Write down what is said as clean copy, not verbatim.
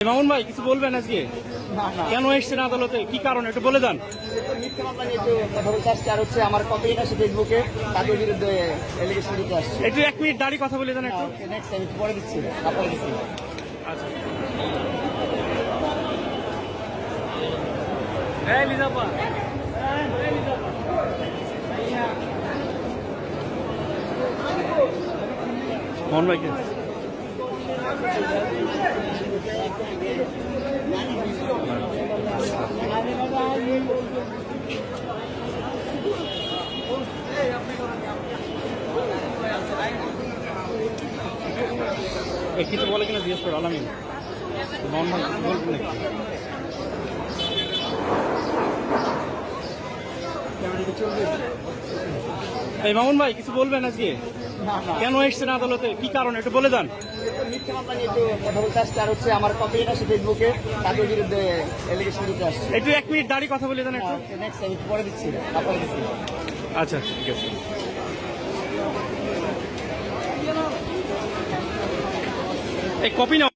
মামুন ভাই কিছু বলবেন আজকে? কেন এসছেন আদালতে, কি কারণে একটু বলে দেন। মিথ্যা মামলা নিয়ে একটু কথা বলতে আসছে, আর হচ্ছে আমার কপিরাইট আছে ফেসবুকে, তাদের বিরুদ্ধে এলিগেশন দিতে আসছে। একটু 1 মিনিট দাঁড়িয়ে কথা বলে দেন একটু। নেক্সট টাইম পরে দিচ্ছি, আপনাকে দিচ্ছি। আচ্ছা মোহন ভাই কিছু বলে কিনা জিজ্ঞেস করো আলামিন। মোহন ভাই বলবেন নাকি? এই মামুন ভাই কিছু বলবেন আজকে? কেন এসছেন আদালতে, কি কারণে একটু বলে দেন। মিথ্যা মামলা নিয়ে একটু কথা বলতে আসছে, আর হচ্ছে আমার কপিরাইট আছে ফেসবুকে, তাদের বিরুদ্ধে এলিগেশন দিতে আসছে। একটু 1 মিনিট দাঁড়িয়ে কথা বলে দেন একটু। নেক্সট টাইম পরে দিচ্ছি, আপনাকে দিচ্ছি। আচ্ছা ঠিক আছে। এই কপি নাও।